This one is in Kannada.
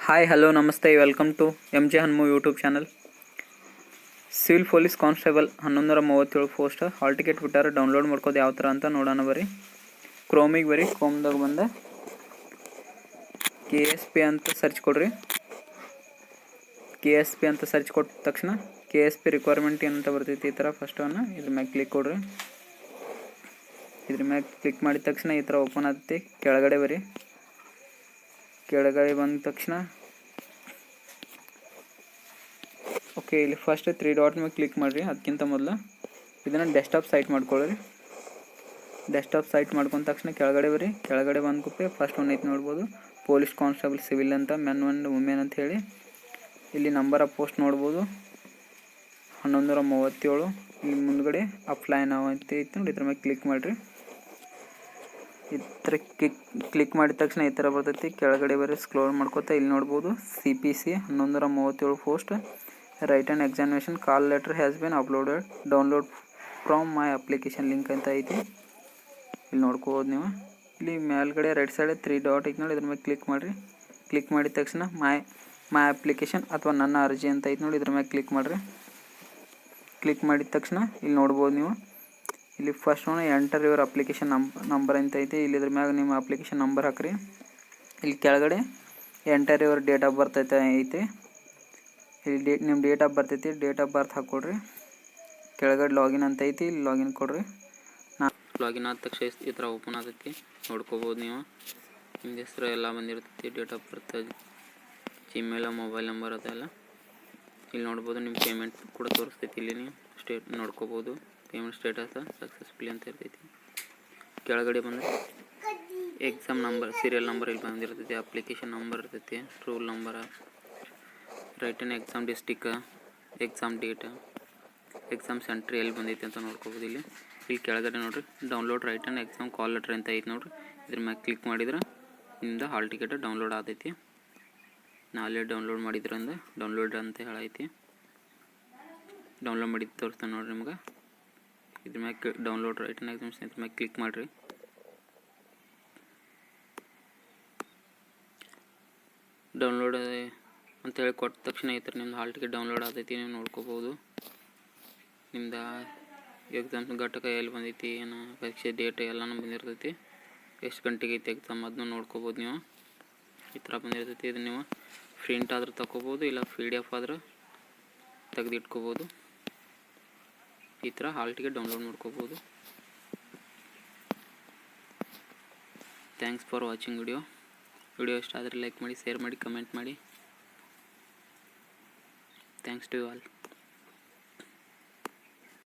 ಹಾಯ್ ಹಲೋ ನಮಸ್ತೆ welcome to M J Hanumu YouTube channel. Civil police constable 1137 post hall ticket ಬಿಟ್ಟಾರೆ. ಡೌನ್ಲೋಡ್ ಮಾಡ್ಕೋದು ಯಾವ ಥರ ಅಂತ ನೋಡೋಣ. ಬರ್ರಿ ಕ್ರೋಮಿಗೆ ಬರ್ರಿ. ಕ್ರೋಮ್ದಾಗ ಬಂದ KSP ಅಂತ ಸರ್ಚ್ ಕೊಡ್ರಿ. KSP ಅಂತ ಸರ್ಚ್ ಕೊಟ್ಟ ತಕ್ಷಣ KSP ರಿಕ್ವೈರ್ಮೆಂಟ್ ಏನಂತ ಬರ್ತೈತಿ. ಈ ಥರ ಫಸ್ಟ್ ಇದ್ರ ಮ್ಯಾಗೆ ಕ್ಲಿಕ್ ಕೊಡ್ರಿ. ಇದ್ರ ಮ್ಯಾಗೆ ಕ್ಲಿಕ್ ಮಾಡಿದ ತಕ್ಷಣ ಈ ಥರ ಓಪನ್ ಆಗ್ತೈತಿ. ಕೆಳಗಡೆ ಬರ್ರಿ. ಕೆಳಗಡೆ ಬಂದ ತಕ್ಷಣ ಓಕೆ, ಇಲ್ಲಿ ಫಸ್ಟ್ 3 ಡಾಟ್ ಮೇಲೆ ಕ್ಲಿಕ್ ಮಾಡಿರಿ. ಅದಕ್ಕಿಂತ ಮೊದಲು ಇದನ್ನು ಡೆಸ್ಕ್ಟಾಪ್ ಸೈಟ್ ಮಾಡ್ಕೊಳ್ಳ್ರಿ. ಡೆಸ್ಕ್ಟಾಪ್ ಸೈಟ್ ಮಾಡ್ಕೊಂಡ ತಕ್ಷಣ ಕೆಳಗಡೆ ಬರ್ರಿ. ಕೆಳಗಡೆ ಬಂದ್ಕೊಪ್ಪೆ ಫಸ್ಟ್ ಒಂದು ಐತೆ ನೋಡ್ಬೋದು, ಪೊಲೀಸ್ ಕಾನ್ಸ್ಟೇಬಲ್ ಸಿವಿಲ್ ಅಂತ, ಮೆನ್ ಆ್ಯಂಡ್ ವುಮೆನ್ ಅಂತ ಹೇಳಿ. ಇಲ್ಲಿ ನಂಬರ್ ಆಫ್ ಪೋಸ್ಟ್ ನೋಡ್ಬೋದು 1137. ಇಲ್ಲಿ ಮುಂದ್ಗಡೆ ಅಪ್ಲೈ ನಾವು ಅಂತ ಐತೆ ನೋಡಿ, ಇದ್ರ ಮೇಲೆ ಕ್ಲಿಕ್ ಮಾಡಿರಿ. ಈ ಥರ ಕ್ಲಿಕ್ ಮಾಡಿದ ತಕ್ಷಣ ಈ ಥರ ಬರ್ತೈತಿ. ಕೆಳಗಡೆ ಬರ್ರಿ, ಸ್ಕ್ರೋಲ್ ಮಾಡ್ಕೋತಾ ಇಲ್ಲಿ ನೋಡ್ಬೋದು CPC 1137 post right and examination call letter has been uploaded, download from my application link ಅಂತ ಐತಿ. ಇಲ್ಲಿ ನೋಡ್ಕೋಬೋದು ನೀವು. ಇಲ್ಲಿ ಮೇಲ್ಗಡೆ ರೈಟ್ ಸೈಡ್ 3 ಡಾಟ್ ಐತಿ ನೋಡಿ, ಇದ್ರ ಮೇಲೆ ಕ್ಲಿಕ್ ಮಾಡಿರಿ. ಕ್ಲಿಕ್ ಮಾಡಿದ ತಕ್ಷಣ ಮೈ ಅಪ್ಲಿಕೇಶನ್ ಅಥವಾ ನನ್ನ ಅರ್ಜಿ ಅಂತ ಐತಿ ನೋಡಿ, ಇದ್ರ ಮೇಲೆ ಕ್ಲಿಕ್ ಮಾಡಿರಿ. ಕ್ಲಿಕ್ ಮಾಡಿದ ತಕ್ಷಣ ಇಲ್ಲಿ ನೋಡ್ಬೋದು ನೀವು. ಇಲ್ಲಿ first enter your application number ಅಂತ ಐತಿ. ಇಲ್ಲಿ ಇದ್ರ ಮ್ಯಾಗ ನಿಮ್ಮ ಅಪ್ಲಿಕೇಶನ್ ನಂಬರ್ ಹಾಕ್ರಿ. ಇಲ್ಲಿ ಕೆಳಗಡೆ ಎಂಟರ್ ಯುವರ್ ಡೇಟ್ ಆಫ್ ಬರ್ತ್ ಐತಿ. ಇಲ್ಲಿ ನಿಮ್ಮ ಡೇಟ್ ಆಫ್ ಬರ್ತ್ ಐತಿ, ಡೇಟ್ ಆಫ್ ಬರ್ತ್ ಹಾಕ್ಕೊಡ್ರಿ. ಕೆಳಗಡೆ ಲಾಗಿನ್ ಅಂತ ಐತಿ, ಇಲ್ಲಿ ಲಾಗಿನ್ ಕೊಡ್ರಿ. ಲಾಗಿನ್ ಆದ ತಕ್ಷಣ ಈ ಥರ ಓಪನ್ ಆಗೈತಿ, ನೋಡ್ಕೋಬೋದು ನೀವು. ನಿಮ್ಮ ಹೆಸರು ಎಲ್ಲ ಬಂದಿರ್ತೈತಿ, date of birth, Gmail, mobile number ಅದೆಲ್ಲ ಇಲ್ಲಿ ನೋಡ್ಬೋದು. ನಿಮ್ಮ ಪೇಮೆಂಟ್ ಕೂಡ ತೋರಿಸ್ತೈತಿ. ಇಲ್ಲಿ ನೀವು ನೋಡ್ಕೋಬೋದು. ಪೇಮೆಂಟ್ ಸ್ಟೇಟಸ್ ಸಕ್ಸಸ್ಫುಲಿ ಅಂತ ಇರ್ತೈತಿ. ಕೆಳಗಡೆ ಬಂದರೆ ಎಕ್ಸಾಮ್ ನಂಬರ್, ಸೀರಿಯಲ್ ನಂಬರ್ ಇಲ್ಲಿ ಬಂದಿರ್ತೈತಿ, ಅಪ್ಲಿಕೇಶನ್ ನಂಬರ್ ಇರ್ತೈತಿ, roll number, written exam district, exam date, exam centre ಎಲ್ಲಿ ಬಂದೈತಿ ಅಂತ ನೋಡ್ಕೋಬೋದು. ಇಲ್ಲಿ ಕೆಳಗಡೆ ನೋಡಿರಿ download written exam call letter ಅಂತ ಐತಿ ನೋಡಿರಿ. ಇದ್ರ ಮ್ಯಾಗೆ ಕ್ಲಿಕ್ ಮಾಡಿದ್ರೆ ನಿಮ್ದು ಹಾಲ್ ಟಿಕೆಟ್ ಡೌನ್ಲೋಡ್ ಆದೈತಿ. ನಾಳೆ ಡೌನ್ಲೋಡ್ ಮಾಡಿದ್ರಿಂದ ಡೌನ್ಲೋಡ್ ಅಂತ ಹೇಳೈತಿ. ಡೌನ್ಲೋಡ್ ಮಾಡಿದ್ದು ತೋರಿಸ್ತಾನೆ ನೋಡಿರಿ ನಿಮ್ಗೆ. ಇದ್ರ ಮ್ಯಾಗೆ ಡೌನ್ಲೋಡ್ ರೈಟ್ ಆ್ಯಂಡ್ ಎಕ್ಸಾಮ್ಸ್ ಇದ್ರ ಮ್ಯಾಗೆ ಕ್ಲಿಕ್ ಮಾಡಿರಿ. ಡೌನ್ಲೋಡ್ ಅಂತೇಳಿ ಕೊಟ್ಟ ತಕ್ಷಣ ಈ ಥರ ನಿಮ್ದು ಹಾಲ್ ಟಿಕೆಟ್ ಡೌನ್ಲೋಡ್ ಆದೈತಿ. ನೀವು ನೋಡ್ಕೋಬೋದು. ನಿಮ್ದು ಎಕ್ಸಾಮ್ ಘಟಕ ಎಲ್ಲಿ ಬಂದೈತಿ, ಏನು ಪರೀಕ್ಷೆ ಡೇಟ್ ಎಲ್ಲನೂ ಬಂದಿರ್ತೈತಿ, ಎಷ್ಟು ಗಂಟೆಗೆ ಐತಿ ಎಕ್ಸಾಮ್ ಅದನ್ನು ನೋಡ್ಕೋಬೋದು ನೀವು. ಈ ಥರ ಬಂದಿರ್ತೈತಿ. ಇದು ನೀವು ಪ್ರಿಂಟ್ ಆದ್ರೆ ತಗೋಬೋದು, ಇಲ್ಲ PDF ಆದ್ರೆ ತೆಗೆದಿಟ್ಕೋಬೋದು. ಈ ಥರ ಹಾಲ್ ಟಿಕೆಟ್ ಡೌನ್ಲೋಡ್ ಮಾಡ್ಕೋಬೋದು. ಥ್ಯಾಂಕ್ಸ್ ಫಾರ್ ವಾಚಿಂಗ್ ವಿಡಿಯೋ ಇಷ್ಟ ಆದರೆ ಲೈಕ್ ಮಾಡಿ, ಶೇರ್ ಮಾಡಿ, ಕಮೆಂಟ್ ಮಾಡಿ. Thanks to you all.